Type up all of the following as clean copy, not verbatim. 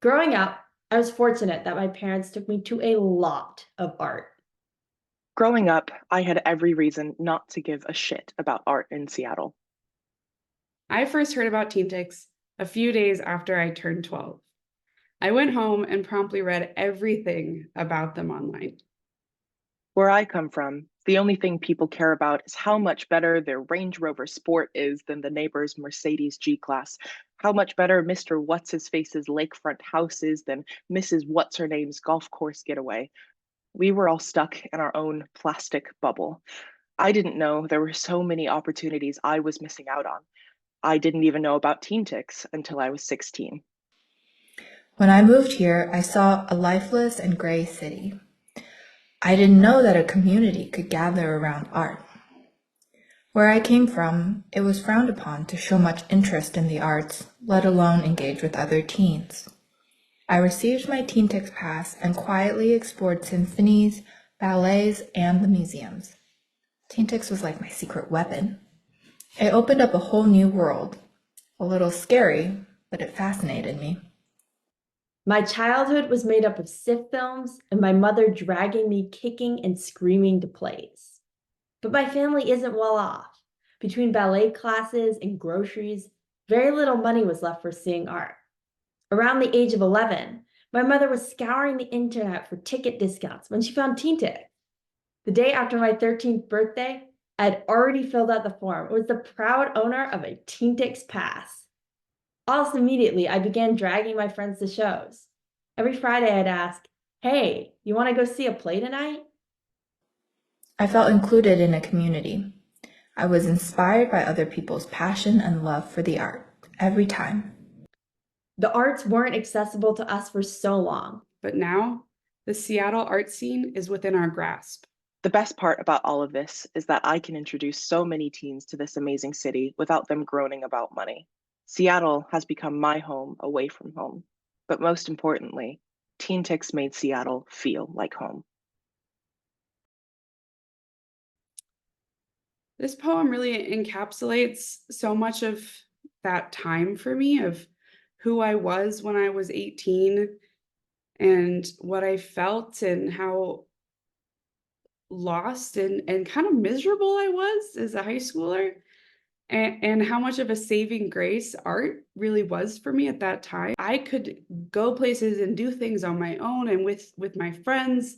Growing up, I was fortunate that my parents took me to a lot of art. Growing up, I had every reason not to give a shit about art in Seattle. I first heard about TeenTix a few days after I turned 12. I went home and promptly read everything about them online. Where I come from, the only thing people care about is how much better their Range Rover Sport is than the neighbor's Mercedes G-Class, how much better Mr. What's-His-Face's lakefront house is than Mrs. What's-Her-Name's golf course getaway. We were all stuck in our own plastic bubble. I didn't know there were so many opportunities I was missing out on. I didn't even know about TeenTix until I was 16. When I moved here, I saw a lifeless and gray city. I didn't know that a community could gather around art. Where I came from, it was frowned upon to show much interest in the arts, let alone engage with other teens. I received my TeenTix pass and quietly explored symphonies, ballets, and the museums. TeenTix was like my secret weapon. It opened up a whole new world. A little scary, but it fascinated me. My childhood was made up of SIFF films and my mother dragging me kicking and screaming to plays. But my family isn't well off. Between ballet classes and groceries, very little money was left for seeing art. Around the age of 11, my mother was scouring the internet for ticket discounts when she found TeenTix. The day after my 13th birthday, I had already filled out the form. I was the proud owner of a TeenTix pass. Almost immediately, I began dragging my friends to shows. Every Friday, I'd ask, "Hey, you want to go see a play tonight?" I felt included in a community. I was inspired by other people's passion and love for the art every time. The arts weren't accessible to us for so long. But now, the Seattle art scene is within our grasp. The best part about all of this is that I can introduce so many teens to this amazing city without them groaning about money. Seattle has become my home away from home. But most importantly, TeenTix made Seattle feel like home. This poem really encapsulates so much of that time for me, of who I was when I was 18 and what I felt and how lost and kind of miserable I was as a high schooler, and how much of a saving grace art really was for me at that time. I could go places and do things on my own and with my friends,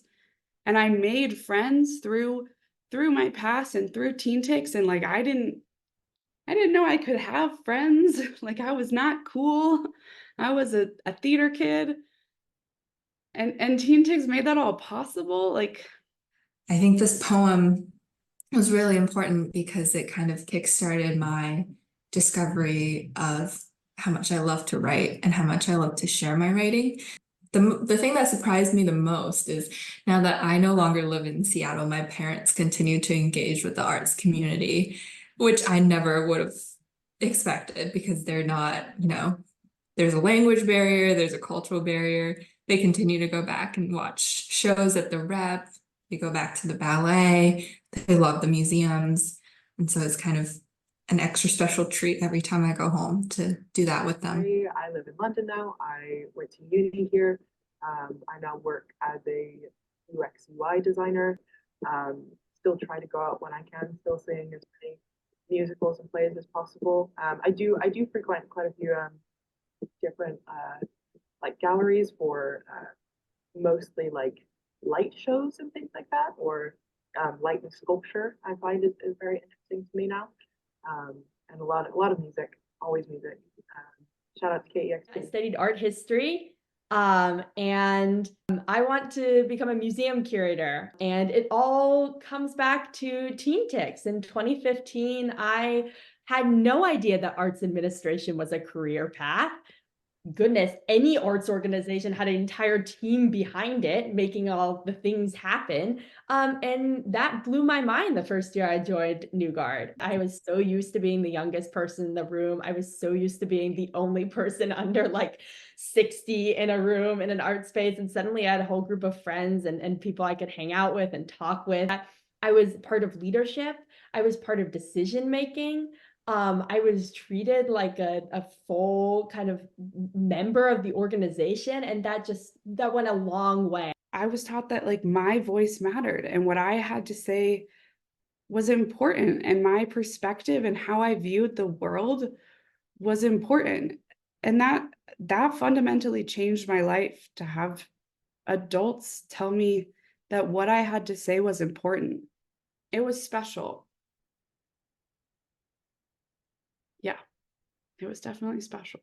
and I made friends through my past and through TeenTix, and like I didn't know I could have friends. Like I was not cool. I was a theater kid, and TeenTix made that all possible. Like, I think this poem was really important because it kind of kickstarted my discovery of how much I love to write and how much I love to share my writing. The thing that surprised me the most is now that I no longer live in Seattle, my parents continue to engage with the arts community, which I never would have expected because they're not, there's a language barrier, there's a cultural barrier. They continue to go back and watch shows at the Rep. They go back to the ballet. They love the museums. And so it's kind of an extra special treat every time I go home to do that with them. I live in London now. I went to uni here. I now work as a UX UI designer. Still try to go out when I can, still sing as many musicals and plays as possible. I do frequent quite a few different like galleries for mostly like light shows and things like that, or light and sculpture. I find is very interesting to me now, and a lot of music, always music. Shout out to KEX. I studied art history, and I want to become a museum curator. And it all comes back to TeenTix. In 2015, I had no idea that arts administration was a career path. Goodness, any arts organization had an entire team behind it, making all the things happen. And that blew my mind the first year I joined New Guard. I was so used to being the youngest person in the room. I was so used to being the only person under like 60 in a room in an art space. And suddenly I had a whole group of friends and people I could hang out with and talk with. I was part of leadership. I was part of decision making. I was treated like a full kind of member of the organization, and that went a long way. I was taught that like my voice mattered and what I had to say was important, and my perspective and how I viewed the world was important. And that fundamentally changed my life, to have adults tell me that what I had to say was important. It was special. Yeah, it was definitely special.